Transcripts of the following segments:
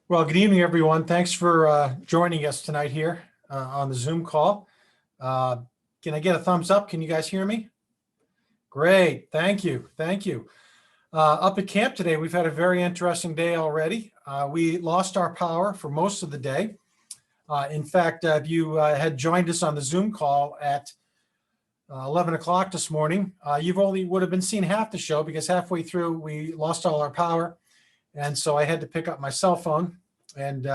Well, good evening, everyone. Thanks for joining us tonight here on the Zoom call. Can I get a thumbs up? Can you guys hear me? Great. Thank you. Thank you. Up at camp today, we've had a very interesting day already. We lost our power for most of the day. In fact, if you had joined us on the Zoom call at 11 o'clock this morning, you've only would have been seeing half the show because halfway through we lost all our power. And so I had to pick up my cell phone and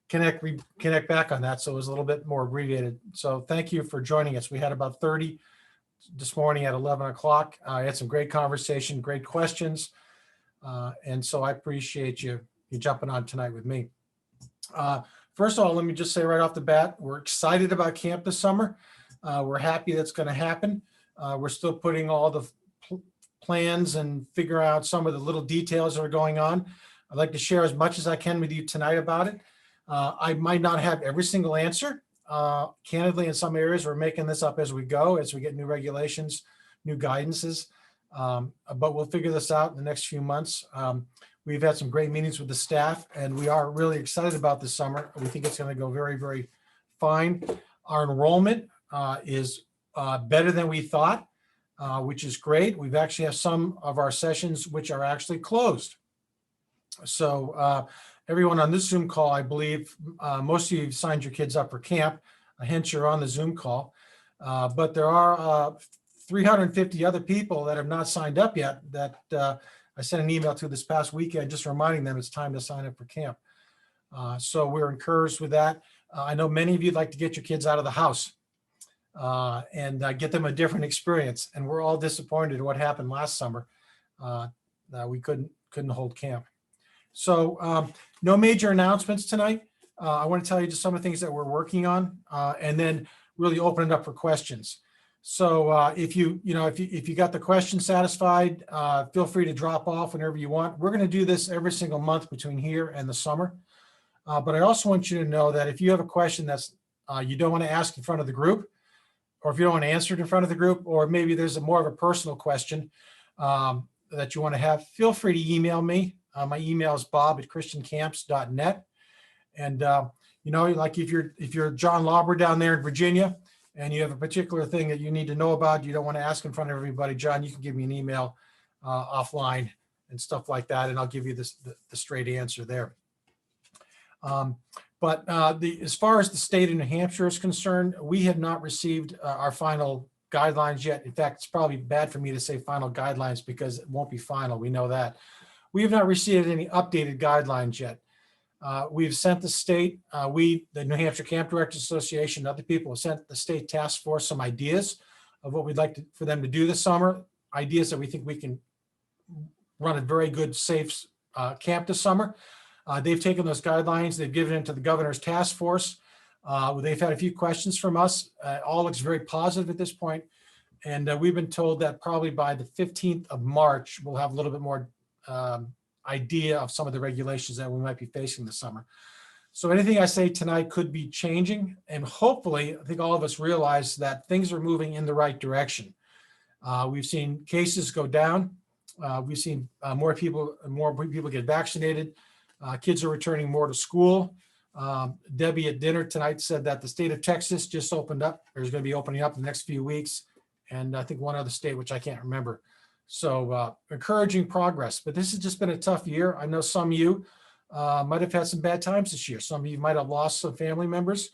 connect back on that. So it was a little bit more abbreviated. So thank you for joining us. We had about 30 this morning at 11 o'clock. I had some great conversation, great questions. And so I appreciate you jumping on tonight with me. First of all, let me just say right off the bat, we're excited about camp this summer. We're happy that's going to happen. We're still putting all the plans and figure out some of the little details that are going on. I'd like to share as much as I can with you tonight about it. I might not have every single answer. Candidly, in some areas, we're making this up as we go, as we get new regulations, new guidances. But we'll figure this out in the next few months. We've had some great meetings with the staff, and we are really excited about this summer. We think it's going to go very, very fine. Our enrollment is better than we thought. Which is great. We've actually have some of our sessions which are actually closed. So everyone on this Zoom call, I believe most of you signed your kids up for camp, hence you're on the Zoom call. But there are 350 other people that have not signed up yet that I sent an email to this past weekend just reminding them it's time to sign up for camp. So we're encouraged with that. I know many of you would like to get your kids out of the house. And get them a different experience. And we're all disappointed in what happened last summer. We couldn't hold camp. So no major announcements tonight. I want to tell you just some of the things that we're working on, and then really open it up for questions. So if you got the question satisfied, feel free to drop off whenever you want. We're going to do this every single month between here and the summer. But I also want you to know that if you have a question that's you don't want to ask in front of the group, or if you don't want to answer it in front of the group, or maybe there's a more of a personal question that you want to have, feel free to email me. My email is bob@christiancamps.net. And like if you're John Lauber down there in Virginia and you have a particular thing that you need to know about, you don't want to ask in front of everybody, John, you can give me an email offline and stuff like that, and I'll give you the straight answer there. But as far as the state of New Hampshire is concerned, we have not received our final guidelines yet. In fact, it's probably bad for me to say final guidelines because it won't be final. We know that. We have not received any updated guidelines yet. We've sent the state, the New Hampshire Camp Directors Association, and other people have sent the state task force some ideas of what we'd like for them to do this summer, ideas that we think we can run a very good, safe camp this summer. They've taken those guidelines, they've given it to the governor's task force. They've had a few questions from us. All looks very positive at this point. And we've been told that probably by the 15th of March, we'll have a little bit more idea of some of the regulations that we might be facing this summer. So anything I say tonight could be changing. And hopefully, I think all of us realize that things are moving in the right direction. We've seen cases go down. We've seen more people get vaccinated. Kids are returning more to school. Debbie at dinner tonight said that the state of Texas just opened up, or is going to be opening up in the next few weeks. And I think one other state, which I can't remember. So encouraging progress, but this has just been a tough year. I know some of you might have had some bad times this year. Some of you might have lost some family members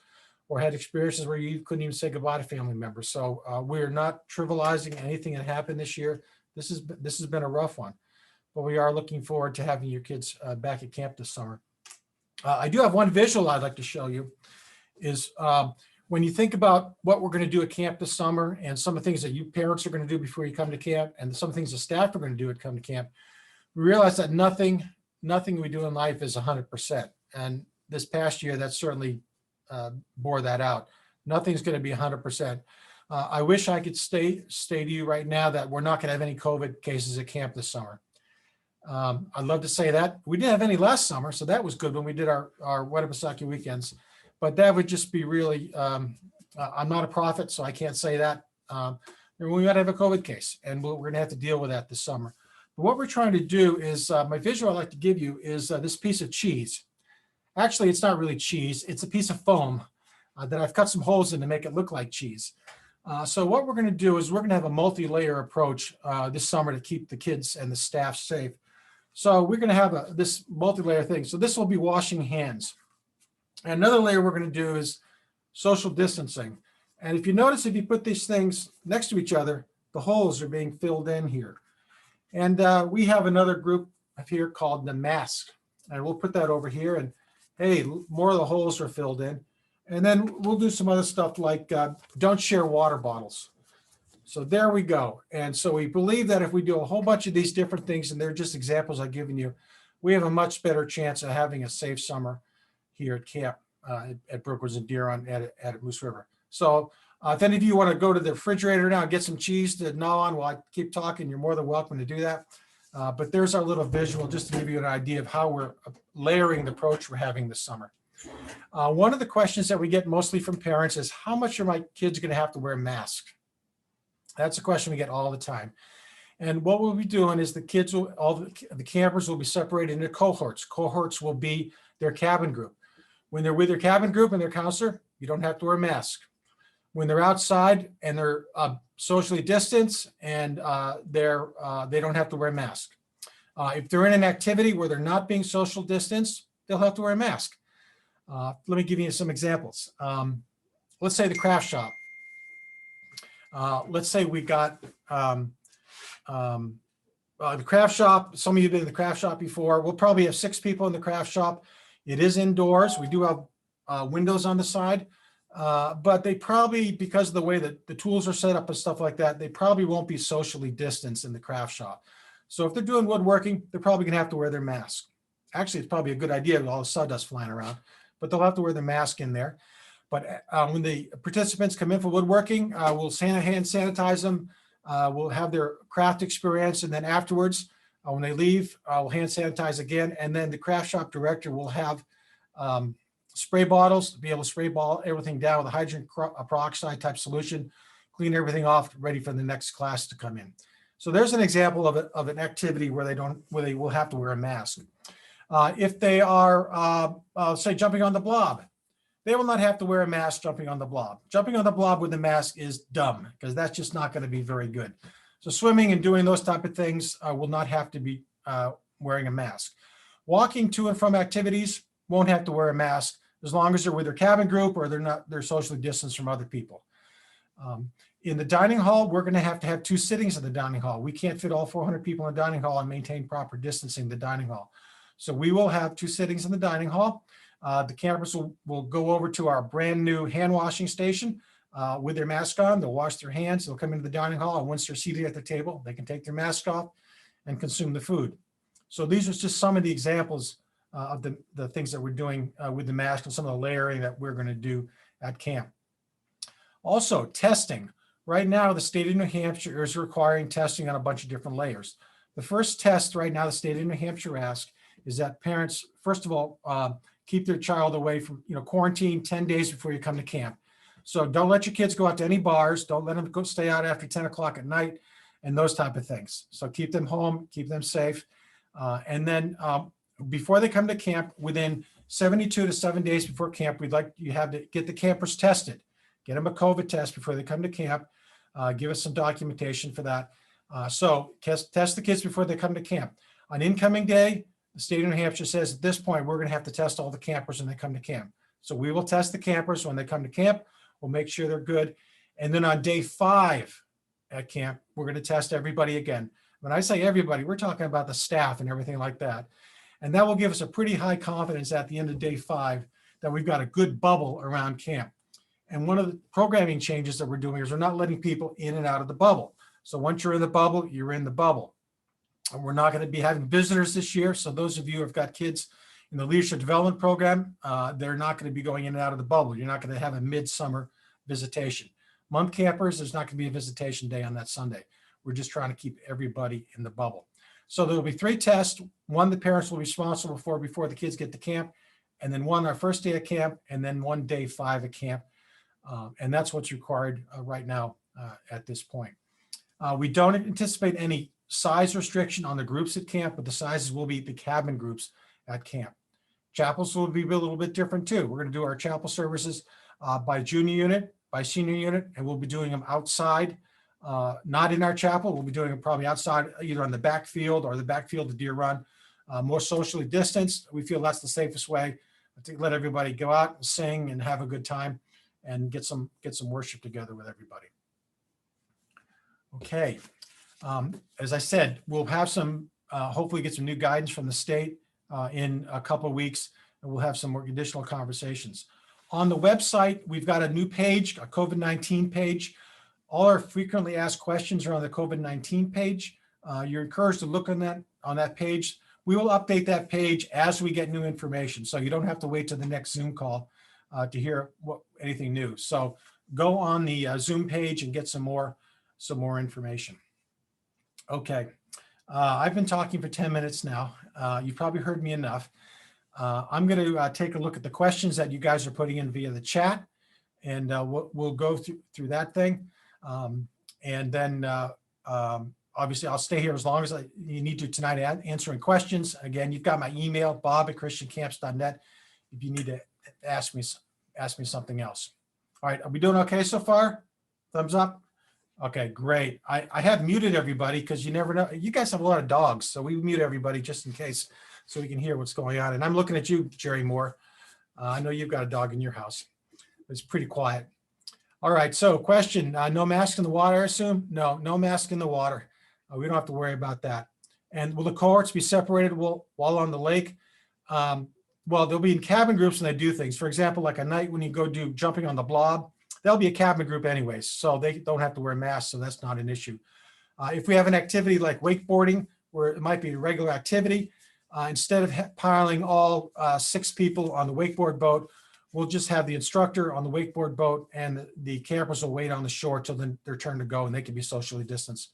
or had experiences where you couldn't even say goodbye to family members. So we're not trivializing anything that happened this year. This has been a rough one. But we are looking forward to having your kids back at camp this summer. I do have one visual I'd like to show you. when you think about what we're going to do at camp this summer and some of the things that you parents are going to do before you come to camp and some things the staff are going to do at come to camp, we realize that nothing we do in life is 100%. And this past year, that certainly bore that out. Nothing's going to be 100%. I wish I could say to you right now that we're not going to have any COVID cases at camp this summer. I'd love to say that. We didn't have any last summer, so that was good when we did our Winnipesaukee Weekends. But that would just be really, I'm not a prophet, so I can't say that. We might have a COVID case, and we're going to have to deal with that this summer. But what we're trying to do is, my visual I'd like to give you is this piece of cheese. Actually, it's not really cheese. It's a piece of foam that I've cut some holes in to make it look like cheese. So what we're going to do is we're going to have a multi-layer approach this summer to keep the kids and the staff safe. So we're going to have this multi-layer thing. So this will be washing hands. And another layer we're going to do is social distancing. And if you notice, if you put these things next to each other, the holes are being filled in here. And we have another group up here called the mask. And we'll put that over here. And hey, more of the holes are filled in. And then we'll do some other stuff like don't share water bottles. So there we go. And so we believe that if we do a whole bunch of these different things, and they're just examples I've given you, we have a much better chance of having a safe summer here at camp at Brookwoods and Deer Run at Moose River. So if any of you want to go to the refrigerator now and get some cheese to gnaw on while I keep talking, you're more than welcome to do that. But there's our little visual just to give you an idea of how we're layering the approach we're having this summer. One of the questions that we get mostly from parents is, how much are my kids going to have to wear a mask? That's a question we get all the time. And what we'll be doing is the kids will, all the campers will be separated into cohorts. Cohorts will be their cabin group. When they're with their cabin group and their counselor, you don't have to wear a mask. When they're outside and they're socially distanced and they don't have to wear a mask. If they're in an activity where they're not being social distanced, they'll have to wear a mask. Let me give you some examples. Let's say the craft shop. Let's say we got the craft shop. Some of you have been in the craft shop before. We'll probably have 6 people in the craft shop. It is indoors. We do have windows on the side, but they probably, because of the way that the tools are set up and stuff like that, they probably won't be socially distanced in the craft shop. So if they're doing woodworking, they're probably gonna have to wear their mask. Actually, it's probably a good idea with all the sawdust flying around, but they'll have to wear their mask in there. But when the participants come in for woodworking, we'll hand sanitize them. We'll have their craft experience. And then afterwards, when they leave, we'll hand sanitize again. And then the craft shop director will have spray bottles to be able to spray everything down with a hydrogen peroxide type solution, clean everything off, ready for the next class to come in. So there's an example of an activity where they will have to wear a mask. If they are, say, jumping on the blob, they will not have to wear a mask jumping on the blob. Jumping on the blob with a mask is dumb because that's just not going to be very good. So swimming and doing those type of things will not have to be wearing a mask. Walking to and from activities won't have to wear a mask as long as they're with their cabin group or they're socially distanced from other people. In the dining hall, we're going to have 2 sittings in the dining hall. We can't fit all 400 people in the dining hall and maintain proper distancing in the dining hall. So we will have 2 sittings in the dining hall. The campers will go over to our brand new hand washing station with their mask on. They'll wash their hands. They'll come into the dining hall, and once they're seated at the table, they can take their mask off and consume the food. So these are just some of the examples of the things that we're doing with the mask and some of the layering that we're going to do at camp. Also, testing. Right now, the state of New Hampshire is requiring testing on a bunch of different layers. The first test right now the state of New Hampshire asks is that parents, first of all, keep their child away from, quarantine 10 days before you come to camp. So don't let your kids go out to any bars. Don't let them stay out after 10 o'clock at night and those type of things. So keep them home, keep them safe. And then before they come to camp, within 72 to 7 days before camp, we'd like you have to get the campers tested. Get them a COVID test before they come to camp. Give us some documentation for that. So test the kids before they come to camp. On incoming day, the state of New Hampshire says at this point, we're going to have to test all the campers when they come to camp. So we will test the campers when they come to camp. We'll make sure they're good. And then on day 5 at camp, we're going to test everybody again. When I say everybody, we're talking about the staff and everything like that. And that will give us a pretty high confidence at the end of day 5 that we've got a good bubble around camp. And one of the programming changes that we're doing is we're not letting people in and out of the bubble. So once you're in the bubble, you're in the bubble. And we're not going to be having visitors this year. So those of you who have got kids in the leadership development program, they're not going to be going in and out of the bubble. You're not going to have a midsummer visitation. Month campers, there's not going to be a visitation day on that Sunday. We're just trying to keep everybody in the bubble. So there'll be 3 tests. One the parents will be responsible for before the kids get to camp, and then one our first day at camp, and then one day 5 at camp. And that's what's required right now at this point. We don't anticipate any size restriction on the groups at camp, but the sizes will be the cabin groups at camp. Chapels will be a little bit different too. We're going to do our chapel services by junior unit, by senior unit, and we'll be doing them outside, not in our chapel. We'll be doing them probably outside, either on the backfield or the backfield of Deer Run, more socially distanced. We feel that's the safest way to let everybody go out and sing and have a good time and get some worship together with everybody. Okay. As I said, we'll have some, hopefully get some new guidance from the state in a couple of weeks, and we'll have some more additional conversations. On the website, we've got a new page, a COVID-19 page. All our frequently asked questions are on the COVID-19 page. You're encouraged to look on that page. We will update that page as we get new information, so you don't have to wait to the next Zoom call to hear anything new. So go on the Zoom page and get some more information. Okay, I've been talking for 10 minutes now. You've probably heard me enough. I'm going to take a look at the questions that you guys are putting in via the chat, and we'll go through that thing. And then obviously I'll stay here as long as you need to tonight, answering questions. Again, you've got my email, bob@christiancamps.net, if you need to ask me something else. All right, are we doing okay so far? Thumbs up. Okay, great. I have muted everybody because you never know. You guys have a lot of dogs, so we mute everybody just in case, so we can hear what's going on. And I'm looking at you, Jerry Moore. I know you've got a dog in your house. It's pretty quiet. All right, so question, no mask in the water, I assume? No mask in the water. We don't have to worry about that. And will the cohorts be separated while on the lake? Well, they'll be in cabin groups when they do things. For example, like a night when you go do jumping on the blob, there'll be a cabin group anyways, so they don't have to wear masks, so that's not an issue. If we have an activity like wakeboarding, where it might be a regular activity, instead of piling all 6 people on the wakeboard boat, we'll just have the instructor on the wakeboard boat, and the campers will wait on the shore till then their turn to go, and they can be socially distanced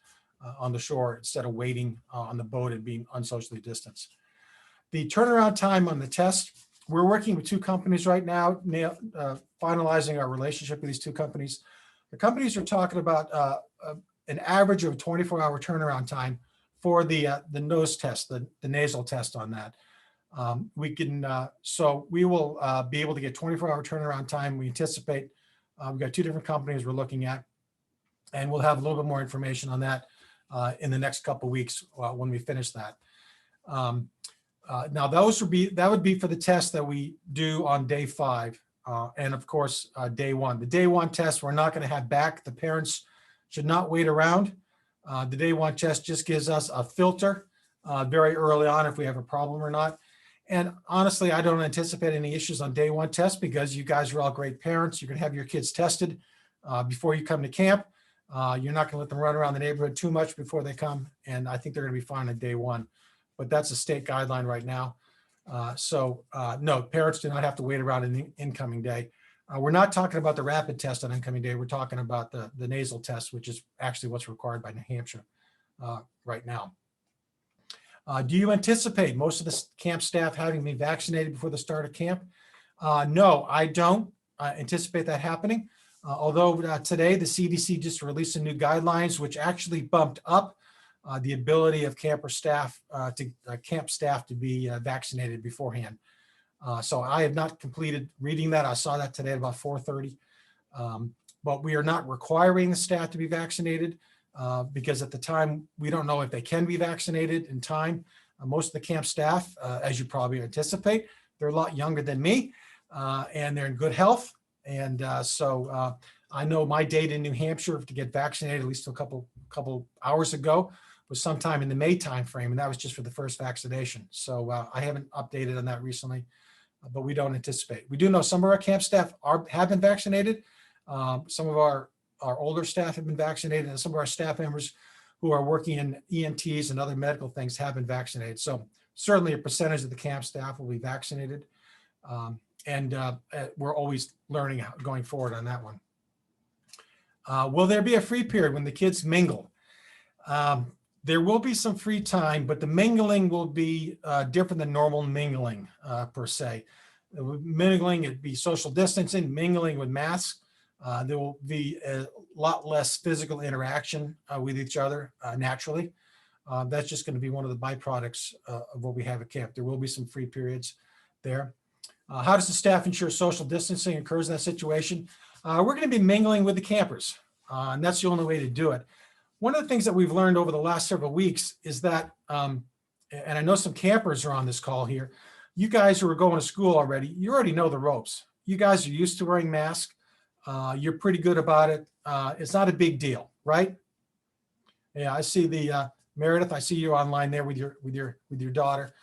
on the shore instead of waiting on the boat and being unsocially distanced. The turnaround time on the test, we're working with 2 companies right now, finalizing our relationship with these 2 companies. The companies are talking about an average of a 24-hour turnaround time for the nose test, the nasal test on that. So we will be able to get 24-hour turnaround time. We anticipate, we've got 2 different companies we're looking at, and we'll have a little bit more information on that in the next couple of weeks when we finish that. Now that would be for the test that we do on day 5, and of course day 1. The day 1 test we're not going to have back. The parents should not wait around. The day 1 test just gives us a filter very early on if we have a problem or not. And honestly, I don't anticipate any issues on day 1 test because you guys are all great parents. You're going to have your kids tested before you come to camp. You're not going to let them run around the neighborhood too much before they come, and I think they're going to be fine on day 1. But that's a state guideline right now. No, parents do not have to wait around an incoming day. We're not talking about the rapid test on incoming day. We're talking about the nasal test, which is actually what's required by New Hampshire right now. Do you anticipate most of the camp staff having been vaccinated before the start of camp? No, I don't anticipate that happening. Although today the CDC just released some new guidelines, which actually bumped up the ability of camp staff to be vaccinated beforehand. So I have not completed reading that. I saw that today at about 4:30. But we are not requiring the staff to be vaccinated because at the time, we don't know if they can be vaccinated in time. Most of the camp staff, as you probably anticipate, they're a lot younger than me and they're in good health. And so I know my date in New Hampshire to get vaccinated, at least a couple hours ago, was sometime in the May timeframe, and that was just for the first vaccination. So I haven't updated on that recently, but we don't anticipate. We do know some of our camp staff have been vaccinated, Some of our older staff have been vaccinated, and some of our staff members who are working in EMTs and other medical things have been vaccinated. So certainly a percentage of the camp staff will be vaccinated. And we're always learning going forward on that one. Will there be a free period when the kids mingle? There will be some free time, but the mingling will be different than normal mingling per se. Mingling, it'd be social distancing, mingling with masks. There will be a lot less physical interaction with each other naturally. That's just going to be one of the byproducts of what we have at camp. There will be some free periods there. How does the staff ensure social distancing occurs in that situation? We're going to be mingling with the campers, and that's the only way to do it. One of the things that we've learned over the last several weeks is that, and I know some campers are on this call here, you guys who are going to school already, you already know the ropes. You guys are used to wearing masks. You're pretty good about it. It's not a big deal, right? Yeah, I see the Meredith. I see you online there with your daughter.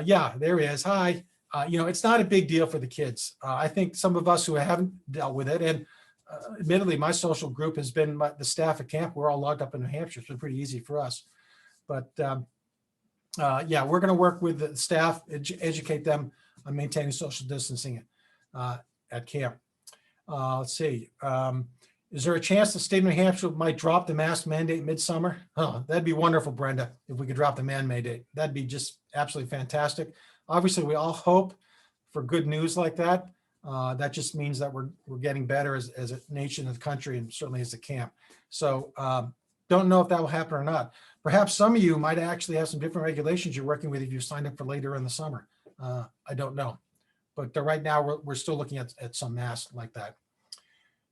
Yeah, there he is. Hi. It's not a big deal for the kids. I think some of us who haven't dealt with it, and admittedly, my social group has been the staff at camp. We're all logged up in New Hampshire. It's been pretty easy for us. But yeah, we're going to work with the staff, educate them on maintaining social distancing at camp. Let's see. Is there a chance the state of New Hampshire might drop the mask mandate midsummer? Oh, that'd be wonderful, Brenda, if we could drop the mandate. That'd be just absolutely fantastic. Obviously, we all hope for good news like that. That just means that we're getting better as a nation and the country, and certainly as a camp. So don't know if that will happen or not. Perhaps some of you might actually have some different regulations you're working with if you signed up for later in the summer. I don't know. But right now, we're still looking at some masks like that.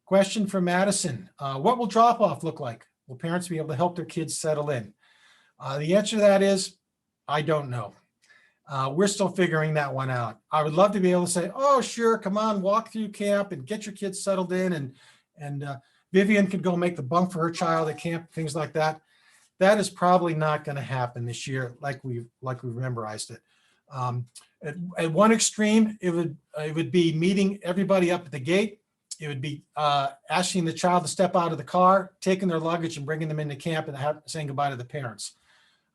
Question from Madison. What will drop-off look like? Will parents be able to help their kids settle in? The answer to that is, I don't know. We're still figuring that one out. I would love to be able to say, oh, sure, come on, walk through camp and get your kids settled in. And Vivian could go make the bunk for her child at camp, things like that. That is probably not going to happen this year like we've memorized it. At one extreme, it would be meeting everybody up at the gate. It would be asking the child to step out of the car, taking their luggage and bringing them into camp and saying goodbye to the parents.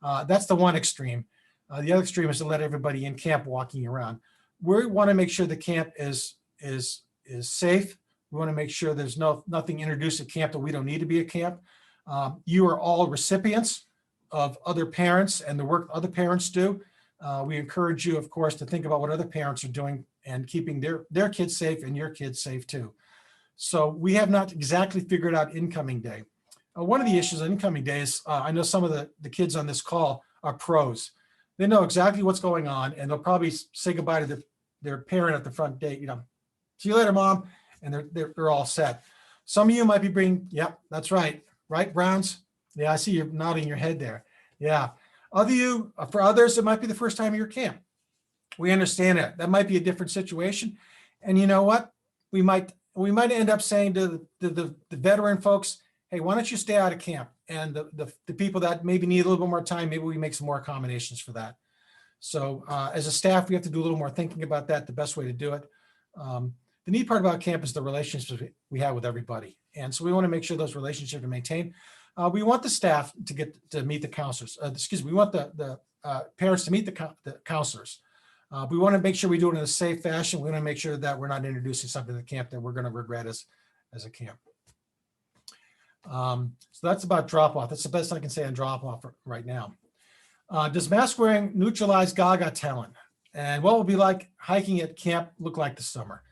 That's the one extreme. The other extreme is to let everybody in camp walking around. We want to make sure the camp is safe. We want to make sure there's nothing introduced at camp that we don't need to be at camp. You are all recipients of other parents and the work other parents do. We encourage you, of course, to think about what other parents are doing and keeping their kids safe and your kids safe too. So we have not exactly figured out incoming day. One of the issues on incoming day is I know some of the kids on this call are pros. They know exactly what's going on, and they'll probably say goodbye to their parent at the front gate. See you later, Mom, and they're all set. Some of you might be bringing, yep, that's right, Browns? Yeah, I see you nodding your head there. Yeah. For others, it might be the first time of your camp. We understand that. That might be a different situation. And you know what? We might end up saying to the veteran folks, hey, why don't you stay out of camp? And the people that maybe need a little bit more time, maybe we make some more accommodations for that. So as a staff, we have to do a little more thinking about that, the best way to do it. The neat part about camp is the relationships we have with everybody. And so we want to make sure those relationships are maintained. We want the staff to get to meet the counselors. We want the parents to meet the counselors. We want to make sure we do it in a safe fashion. We want to make sure that we're not introducing something to the camp that we're going to regret as a camp. So that's about drop-off. That's the best I can say on drop-off right now. Does mask wearing neutralize Gaga talent? And what will be like hiking at camp look like this summer?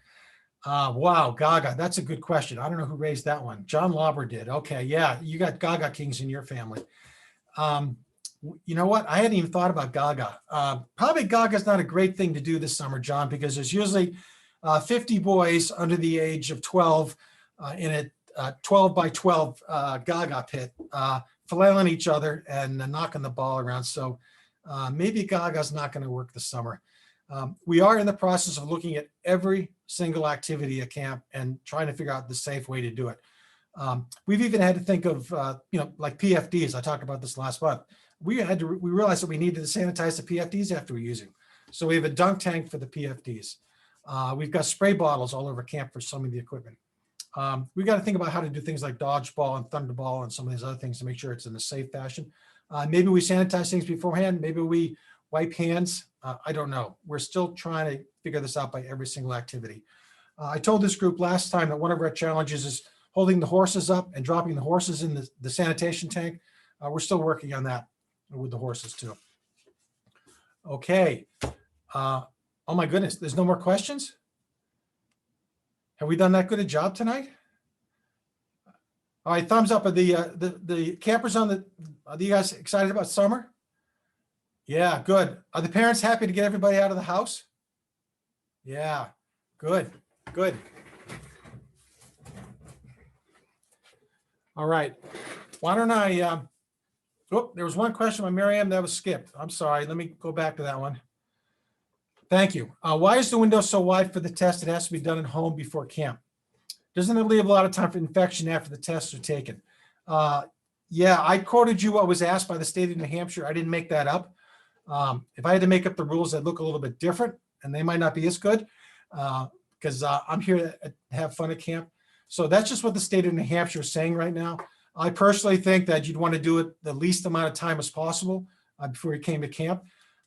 Wow, Gaga, that's a good question. I don't know who raised that one. John Lauber did. Okay, yeah, you got Gaga kings in your family. You know what? I hadn't even thought about Gaga. Probably Gaga's not a great thing to do this summer, John, because there's usually 50 boys under the age of 12 in a 12 by 12 Gaga pit, flailing each other and knocking the ball around. So maybe Gaga's not going to work this summer. We are in the process of looking at every single activity at camp and trying to figure out the safe way to do it. We've even had to think of, like PFDs. I talked about this last month. We realized that we needed to sanitize the PFDs after we're using. So we have a dunk tank for the PFDs. We've got spray bottles all over camp for some of the equipment. We got to think about how to do things like dodgeball and thunderball and some of these other things to make sure it's in a safe fashion. Maybe we sanitize things beforehand. Maybe we wipe hands. I don't know. We're still trying to figure this out by every single activity. I told this group last time that one of our challenges is holding the horses up and dropping the horses in the sanitation tank. We're still working on that with the horses too. Okay. Oh my goodness, there's no more questions? Have we done that good a job tonight? All right, thumbs up. Are the campers are you guys excited about summer? Yeah, good. Are the parents happy to get everybody out of the house? Yeah, good, good. All right, why don't I, there was one question by Miriam that was skipped. I'm sorry, let me go back to that one. Thank you. Why is the window so wide for the test? It has to be done at home before camp. Doesn't it leave a lot of time for infection after the tests are taken? Yeah, I quoted you what was asked by the state of New Hampshire. I didn't make that up. If I had to make up the rules, they'd look a little bit different and they might not be as good because I'm here to have fun at camp. So that's just what the state of New Hampshire is saying right now. I personally think that you'd want to do it the least amount of time as possible before you came to camp.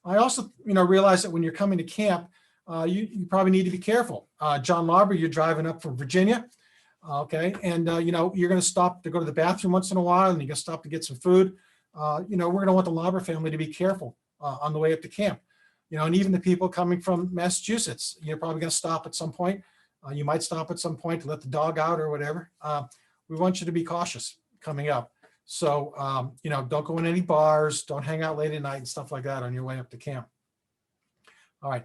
I also, realize that when you're coming to camp, you probably need to be careful. John Lauber, you're driving up from Virginia, okay, and you're going to stop to go to the bathroom once in a while, and you're going to stop to get some food. We're going to want the Lauber family to be careful on the way up to camp. And even the people coming from Massachusetts, you're probably going to stop at some point. You might stop at some point to let the dog out or whatever. We want you to be cautious coming up. So, don't go in any bars, don't hang out late at night and stuff like that on your way up to camp. All right,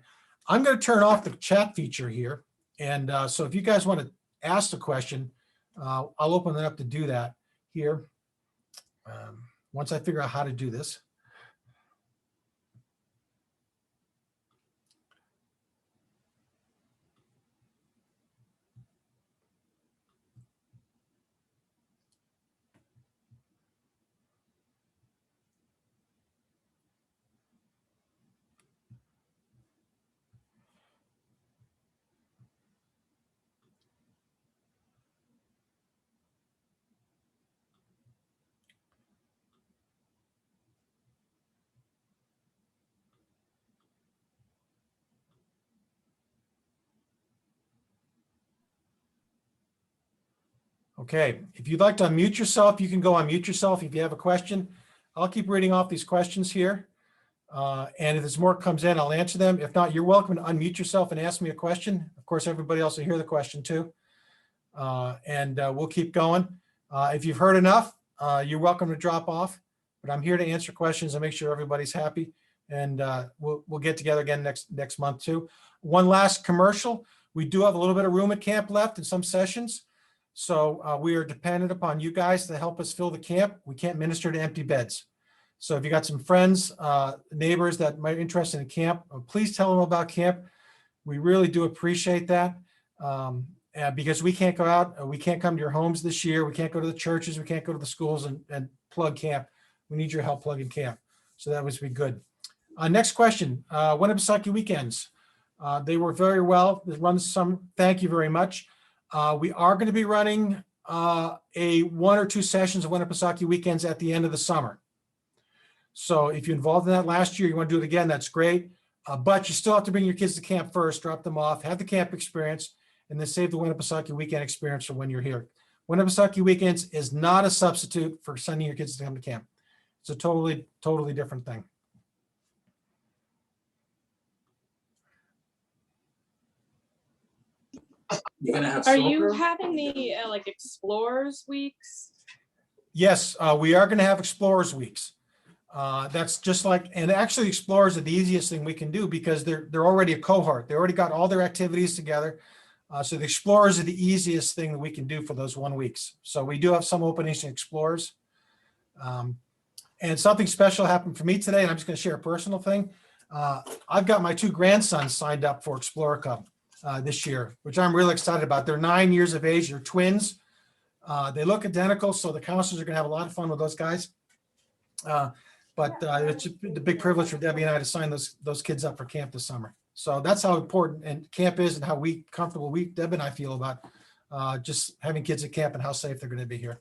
I'm going to turn off the chat feature here. And so if you guys want to ask the question, I'll open it up to do that here. Once I figure out how to do this. Okay, if you'd like to unmute yourself, you can go unmute yourself if you have a question. I'll keep reading off these questions here. And if there's more comes in, I'll answer them. If not, you're welcome to unmute yourself and ask me a question. Of course, everybody else will hear the question too. And we'll keep going. If you've heard enough, you're welcome to drop off. But I'm here to answer questions and make sure everybody's happy. And we'll get together again next month too. One last commercial. We do have a little bit of room at camp left in some sessions. So we are dependent upon you guys to help us fill the camp. We can't minister to empty beds. So if you got some friends, neighbors that might be interested in camp, please tell them about camp. We really do appreciate that because we can't go out, we can't come to your homes this year. We can't go to the churches. We can't go to the schools and plug camp. We need your help plugging camp. So that would be good. Next question, Winnipesaukee Weekends. They were very well. They run some, thank you very much. We are going to be running a 1 or 2 sessions of Winnipesaukee Weekends at the end of the summer. So if you're involved in that last year, you want to do it again, that's great. But you still have to bring your kids to camp first, drop them off, have the camp experience, and then save the Winnipesaukee Weekend experience for when you're here. Winnipesaukee Weekends is not a substitute for sending your kids to come to camp. It's a totally different thing. You're gonna have Are soccer? you having the like Explorers weeks? Yes, we are going to have Explorers weeks. That's just like, and actually Explorers are the easiest thing we can do because they're already a cohort. They already got all their activities together. So the Explorers are the easiest thing that we can do for those 1 weeks. So we do have some openings in Explorers. And something special happened for me today, and I'm just going to share a personal thing. I've got my 2 grandsons signed up for Explorer Club this year, which I'm really excited about. They're 9 years of age. They're twins. They look identical, so the counselors are going to have a lot of fun with those guys. But it's the big privilege for Debbie and I to sign those kids up for camp this summer. So that's how important and camp is and how comfortable Deb and I feel about just having kids at camp and how safe they're going to be here.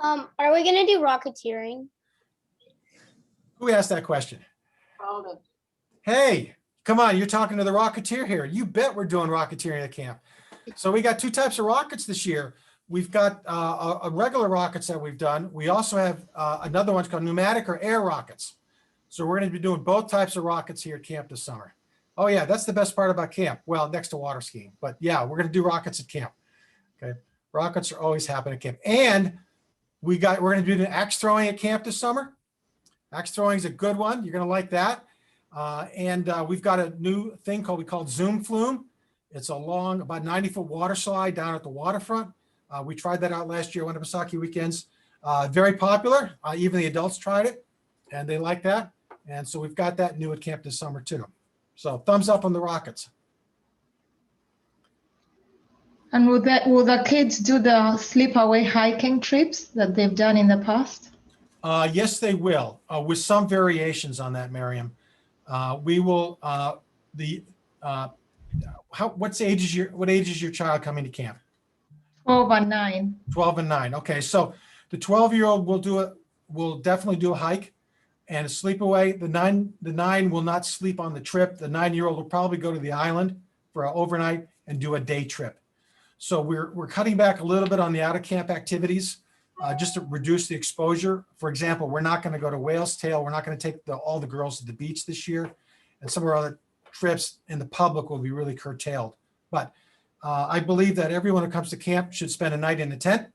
Are we gonna do rocketeering? Who asked that question? Hey, come on, you're talking to the Rocketeer here. You bet we're doing rocketeering at camp. So we got two types of rockets this year. We've got a regular rockets that we've done. We also have another one's called pneumatic or air rockets. So we're going to be doing both types of rockets here at camp this summer. Oh yeah, that's the best part about camp. Well, next to water skiing, but yeah, we're going to do rockets at camp. Okay, rockets are always happening at camp, and we're going to do the axe throwing at camp this summer. Axe throwing is a good one. You're going to like that. We've got a new thing we call Zoom Flume. It's a long, about 90-foot water slide down at the waterfront. We tried that out last year, Winnipesaukee Weekends. Very popular. Even the adults tried it, and they like that. And so we've got that new at camp this summer too. So thumbs up on the rockets. And will the kids do the sleepaway hiking trips that they've done in the past? Yes, they will, with some variations on that, Miriam. We will. What age is your child coming to camp? 12 and 9. 12 and 9. Okay, so the 12-year-old will definitely do a hike and a sleepaway. The nine will not sleep on the trip. The 9-year-old will probably go to the island for an overnight and do a day trip. So we're cutting back a little bit on the out of camp activities, just to reduce the exposure. For example, we're not going to go to Whale's Tail. We're not going to take all the girls to the beach this year, and some of our other trips in the public will be really curtailed. But I believe that everyone who comes to camp should spend a night in a tent.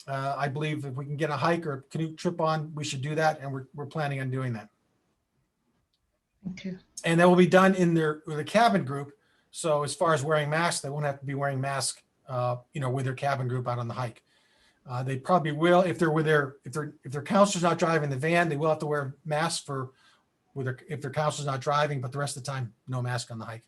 I believe if we can get a hike or a canoe trip on, we should do that, and we're planning on doing that. Okay. And that will be done with a cabin group. So as far as wearing masks, they won't have to be wearing masks, with their cabin group out on the hike. They probably will if their counselor's not driving the van, they will have to wear masks if their counselor's not driving, but the rest of the time, no mask on the hike.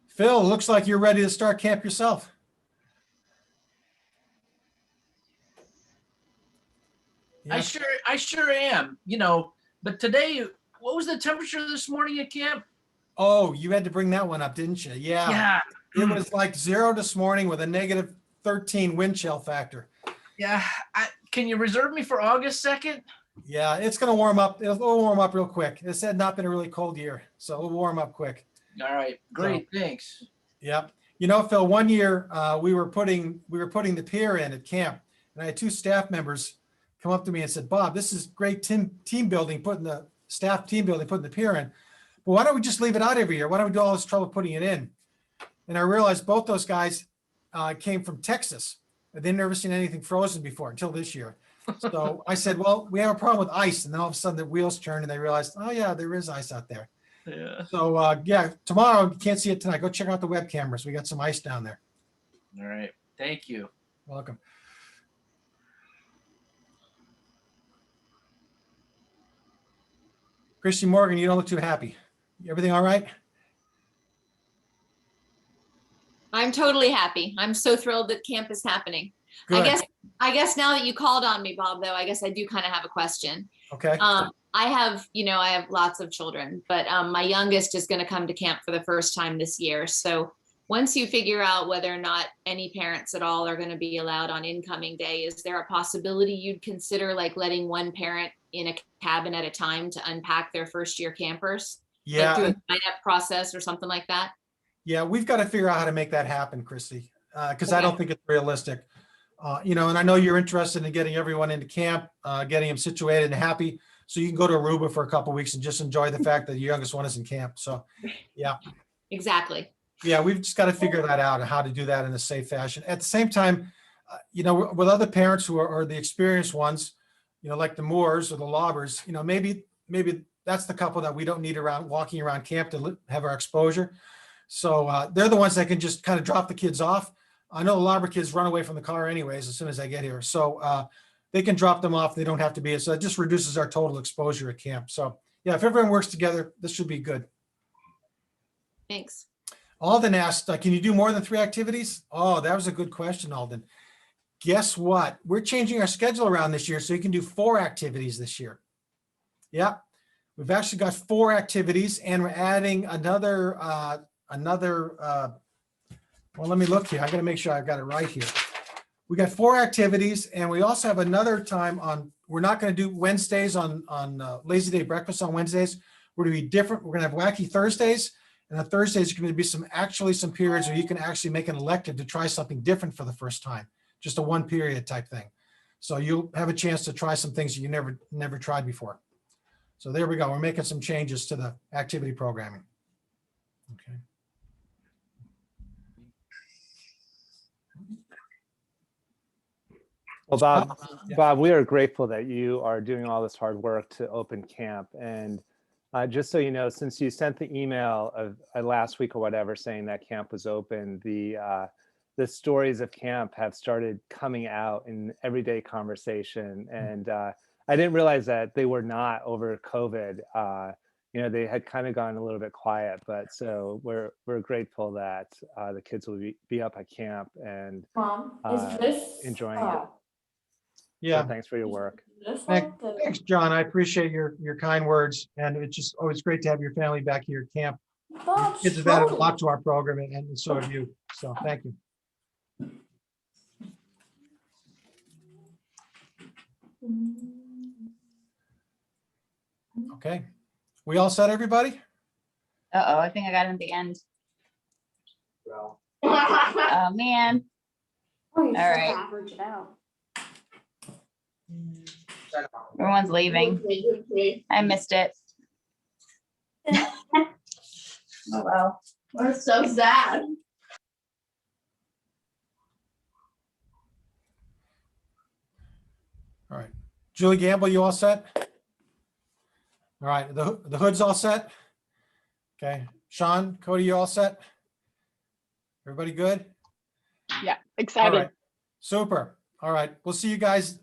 Phil, looks like you're ready to start camp yourself. Yeah. I sure am, but today, what was the temperature this morning at camp? Oh, you had to bring that one up, didn't you? Yeah. It was like 0 this morning with a negative 13 wind chill factor. Yeah. Can you reserve me for August 2nd? Yeah, it's going to warm up. It'll warm up real quick. It's had not been a really cold year, so it'll warm up quick. All right. Great. Thanks. Yep. Phil, one year we were putting the pier in at camp, and I had two staff members come up to me and said, "Bob, this is great team building, putting the pier in. But why don't we just leave it out every year? Why don't we do all this trouble putting it in?" And I realized both those guys came from Texas. They'd never seen anything frozen before until this year. So I said, "Well, we have a problem with ice." And then all of a sudden the wheels turned and they realized, "Oh yeah, there is ice out there." Yeah. So tomorrow, you can't see it tonight. Go check out the web cameras. We got some ice down there. All right. Thank you. Welcome. Christy Morgan, you don't look too happy. Everything all right? I'm totally happy. I'm so thrilled that camp is happening. Good. I guess now that you called on me, Bob, though, I guess I do kind of have a question. Okay. I have lots of children, but my youngest is going to come to camp for the first time this year. So once you figure out whether or not any parents at all are going to be allowed on incoming day, is there a possibility you'd consider like letting one parent in a cabin at a time to unpack their first year campers? Yeah. Like through a sign-up process or something like that? Yeah, we've got to figure out how to make that happen, Christy, because I don't think it's realistic. And I know you're interested in getting everyone into camp, getting them situated and happy, so you can go to Aruba for a couple of weeks and just enjoy the fact that your youngest one is in camp. So, yeah. Exactly. Yeah, we've just got to figure that out and how to do that in a safe fashion. At the same time, with other parents who are the experienced ones, like the Moores or the Lobbers, maybe that's the couple that we don't need walking around camp to have our exposure. So they're the ones that can just kind of drop the kids off. I know the Lobber kids run away from the car anyways as soon as I get here. So they can drop them off. They don't have to be. So it just reduces our total exposure at camp. So yeah, if everyone works together, this should be good. Thanks. Alden asked, can you do more than 3 activities? Oh, that was a good question, Alden. guess what? We're changing our schedule around this year so you can do 4 activities this year. Yeah, we've actually got 4 activities, and we're adding another, well, let me look here. I got to make sure I've got it right here. We got 4 activities, and we also have another time on, we're not going to do Wednesdays on Lazy Day breakfast on Wednesdays. We're going to be different. We're going to have Wacky Thursdays, and on Thursdays, are going to be some periods where you can actually make an elective to try something different for the first time, just a 1 period type thing. So you'll have a chance to try some things you never tried before. So there we go. We're making some changes to the activity programming. Okay. Well, Bob, Yeah. Bob, we are grateful that you are doing all this hard work to open camp. And just so you know, since you sent the email of last week or whatever saying that camp was open, the stories of camp have started coming out in everyday conversation. And I didn't realize that they were not over COVID. You know, they had kind of gone a little bit quiet, but so we're grateful that the kids will be up at camp and Mom, is this enjoying it. Yeah. So thanks for your work. This one? Thanks, John. I appreciate your kind words, and it's just always great to have your family back here at camp. Bob Kids have added a Strodel. lot to our program, and so have you. So thank you. Okay, we all set, everybody? Uh-oh, I think I got it at the end. Oh, man. Oh, you All should right. average it out. Everyone's leaving. I missed it. Oh, well. We're so sad. All right, Julie Gamble, you all set? All right, the hood's all set? Okay, Sean, Cody, you all set? Everybody good? Yeah, All excited. right, super. All right, we'll see you guys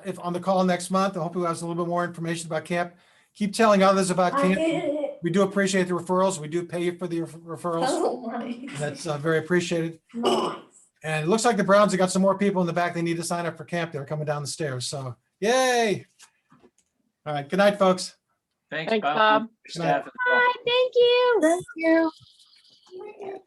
if on the call next month. I hope we'll have a little bit more information about camp. Keep telling others about I camp. did it. We do appreciate the referrals. We do pay you for the referrals. Oh, nice. That's very appreciated. Nice. And it looks like the Browns have got some more people in the back. They need to sign up for camp. They're coming down the stairs. So yay. All right, good night, folks. Thanks, Thanks, Bob. Bob. Your staff as well. Hi, thank you. Thank you.